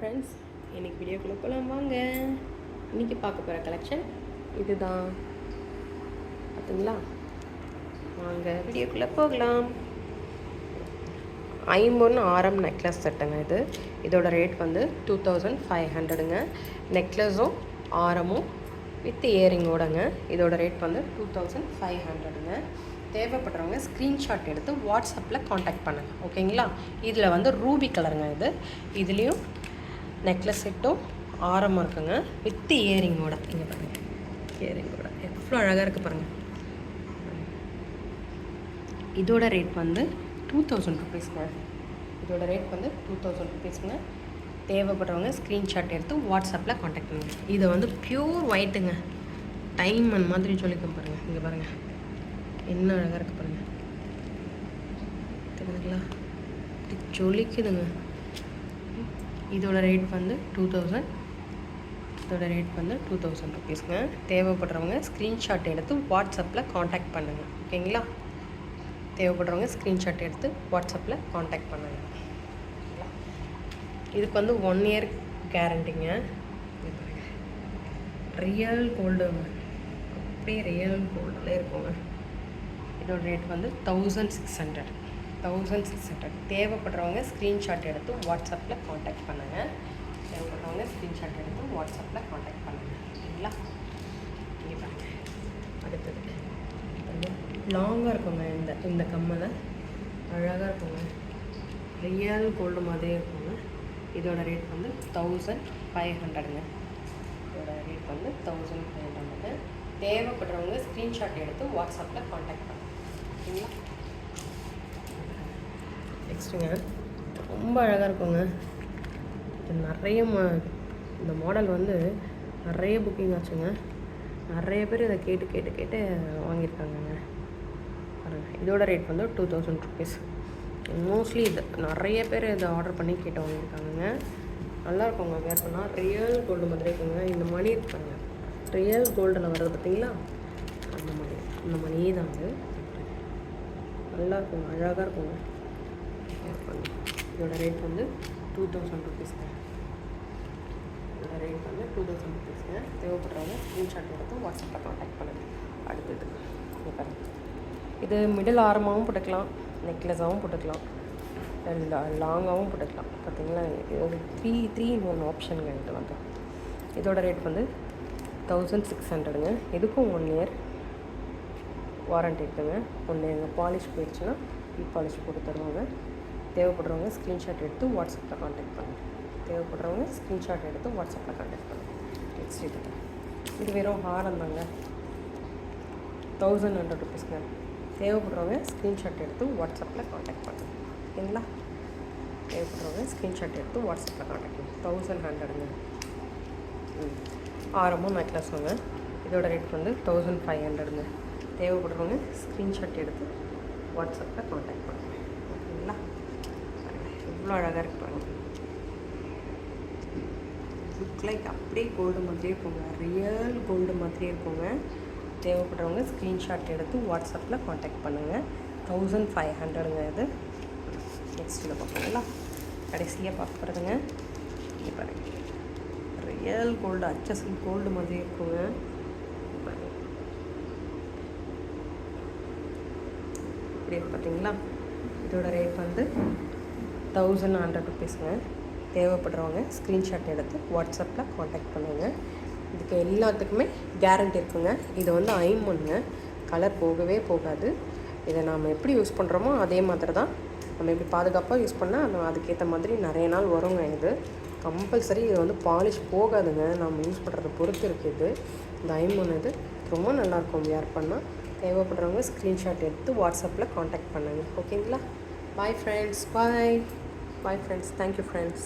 Friends, இன்றைக்கி வீடியோக்குள்ளே போகலாம் வாங்க. இன்றைக்கி பார்க்க போகிற கலெக்ஷன் இதுதான். பார்த்திங்களா? வாங்க வீடியோக்குள்ளே போகலாம். 50 ஆரம் நெக்லஸ் செட்டுங்க இது. இதோட ரேட் வந்து 2500ங்க. நெக்லஸும் ஆரமும் வித் இயரிங்கோடங்க. இதோட ரேட் வந்து 2500ங்க. தேவைப்படுறவங்க ஸ்க்ரீன்ஷாட் எடுத்து வாட்ஸ்அப்பில் காண்டாக்ட் பண்ணுங்கள், ஓகேங்களா? இதில் வந்து ரூபி கலருங்க இது. இதுலேயும் நெக்லஸ் செட்டும் ஆரமாக இருக்குங்க வித் இயரிங்கோட. இங்கே பாருங்கள், இயரிங்கோட எவ்வளோ அழகாக இருக்குது பாருங்கள். இதோட ரேட் வந்து 2000 ருபீஸ்ங்க. இதோட ரேட் வந்து 2000 ருபீஸ்ங்க. தேவைப்படுறவங்க ஸ்க்ரீன்ஷாட் எடுத்து வாட்ஸ்அப்பில் காண்டாக்ட் பண்ணுங்கள். இதை வந்து ப்யூர் ஒயிட்டுங்க, டைமண்ட் மாதிரி சொல்லிக்க பாருங்கள். இங்கே பாருங்கள் என்ன அழகாக இருக்குது பாருங்கள், தெரியுதுங்களா? ஜொலிக்குதுங்க. இதோட ரேட் வந்து 2000. இதோட ரேட் வந்து 2000 ருபீஸ்ங்க. தேவைப்படுறவங்க ஸ்க்ரீன்ஷாட் எடுத்து வாட்ஸ்அப்பில் காண்டாக்ட் பண்ணுங்கள், ஓகேங்களா? தேவைப்படுறவங்க ஸ்க்ரீன்ஷாட் எடுத்து வாட்ஸ்அப்பில் காண்டாக்ட் பண்ணுங்கள். இதுக்கு வந்து 1 இயர் கேரண்டிங்க. ரியல் கோல்டு, அப்படியே ரியல் கோல்டில் இருக்குங்க. இதோட ரேட் வந்து 1600. தேவைப்படுறவங்க ஸ்க்ரீன்ஷாட் எடுத்து வாட்ஸ்அப்பில் காண்டாக்ட் பண்ணுங்கள். தேவைப்படுறவங்க ஸ்க்ரீன்ஷாட் எடுத்து வாட்ஸ்அப்பில் காண்டாக்ட் பண்ணுங்கள், ஓகேங்களா? இங்கே பாருங்கள், அடுத்தது லாங்காக இருக்குங்க. இந்த கம்மல் அழகாக இருக்குங்க, ரியல் கோல்டு மாதிரியே இருக்குங்க. இதோட ரேட் வந்து 1500ங்க. இதோட ரேட் வந்து 1500. தேவைப்படுறவங்க ஸ்க்ரீன்ஷாட் எடுத்து வாட்ஸ்அப்பில் காண்டாக்ட் பண்ணுங்கள், ஓகேங்களா? நெக்ஸ்ட்டுங்க, ரொம்ப அழகாக இருக்குங்க. இது நிறைய இந்த மாடல் வந்து நிறைய புக்கிங் ஆச்சுங்க. நிறைய பேர் இதை கேட்டு வாங்கியிருக்காங்கங்க. பாருங்கள், இதோட ரேட் வந்து 2000 ருபீஸ். மோஸ்ட்லி இது நிறைய பேர் இதை ஆர்டர் பண்ணி கேட்டு வாங்கியிருக்காங்கங்க. நல்லா இருக்குங்க, வேர் பண்ணால் ரியல் கோல்டு மாதிரி இருக்குங்க. இந்த மணி இருக்காங்க, ரியல் கோல்டில் வர்றது பார்த்தீங்களா? அந்த மணி தான் அது. நல்லா இருக்குங்க, அழகாக இருக்குங்க. இதோட ரேட் வந்து 2000 ருபீஸ்ங்க. இதோட ரேட் வந்து 2000 ருபீஸ்ங்க. தேவைப்படுறவங்க ஸ்க்ரீன்ஷாட் எடுத்து வாட்ஸ்அப்பில் காண்டாக்ட் பண்ணுங்கள். அடுத்தது இங்கே பாருங்கள், இது மிடில் ஆரமாகவும் போட்டுக்கலாம், நெக்லஸாகவும் போட்டுக்கலாம், லாங்காகவும் போட்டுக்கலாம். பார்த்தீங்களா? இது 3 in 1 ஆப்ஷனுங்க. இது வந்து இதோட ரேட் வந்து 1600ங்க. இதுக்கும் 1 இயர் வாரண்ட்டி இருக்குங்க. 1 இயருங்க. பாலிஷ் போயிடுச்சுன்னா பாலிஷ் போட்டு தருவாங்க. தேவைப்படுறவங்க ஸ்க்ரீன்ஷாட் எடுத்து வாட்ஸ்அப்பில் காண்டாக்ட் பண்ணுங்கள். தேவைப்படுறவங்க ஸ்க்ரீன்ஷாட் எடுத்து வாட்ஸ்அப்பில் காண்டாக்ட் பண்ணுங்கள். நெக்ஸ்ட் இது வெறும் ஹாரம் தாங்க, 1100 ருபீஸ்ங்க. தேவைப்படுறவங்க ஸ்க்ரீன்ஷாட் எடுத்து வாட்ஸ்அப்பில் காண்டாக்ட் பண்ணுங்கள், ஓகேங்களா? தேவைப்படுறவங்க ஸ்க்ரீன்ஷாட் எடுத்து வாட்ஸ்அப்பில் காண்டாக்ட் பண்ணுங்கள். 1100ங்க. ஆரமும் நெக்லஸுங்க. இதோட ரேட் வந்து 1500ங்க. தேவைப்படுறவங்க ஸ்க்ரீன்ஷாட் எடுத்து வாட்ஸ்அப்பில் காண்டாக்ட் பண்ணுங்கள், ஓகேங்களா? இவ்வளோ அழகாக இருக்கு பாருங்கள். லுக் லைக் அப்படியே கோல்டு மாதிரியே இருக்குங்க, ரியல் கோல்டு மாதிரியே இருக்குங்க. தேவைப்படுறவங்க ஸ்க்ரீன்ஷாட் எடுத்து வாட்ஸ்அப்பில் காண்டாக்ட் பண்ணுங்கள். 1500ங்க இது. நெக்ஸ்ட்டில் பார்ப்போங்களா? கடைசியாக பார்க்குறதுங்க, இங்கே பாருங்கள், ரியல் கோல்டு, அச்சசல் கோல்டு மாதிரி இருக்குங்க. இப்படி பார்த்தீங்களா? இதோட ரேட் வந்து 1100 ருபீஸ்ங்க. தேவைப்படுறவங்க ஸ்க்ரீன்ஷாட் எடுத்து வாட்ஸ்அப்பில் காண்டாக்ட் பண்ணுங்கள். இதுக்கு எல்லாத்துக்குமே கேரண்டி இருக்குங்க. இது வந்து 5 கலர் போகவே போகாது. இதை நாம் எப்படி யூஸ் பண்ணுறோமோ அதே மாதிரி தான் நம்ம எப்படி பாதுகாப்பாக யூஸ் பண்ணால் அதுக்கேற்ற மாதிரி நிறைய நாள் வருங்க. இது கம்பல்சரி இது வந்து பாலிஷ் போகாதுங்க, நம்ம யூஸ் பண்ணுறத பொறுத்து இருக்குது. இந்த 5 இது ரொம்ப நல்லாயிருக்கும் வியர் பண்ணால். தேவைப்படுறவங்க ஸ்க்ரீன்ஷாட் எடுத்து வாட்ஸ்அப்பில் காண்டாக்ட் பண்ணுங்கள், ஓகேங்களா? Bye friends, bye friends. Thank you friends.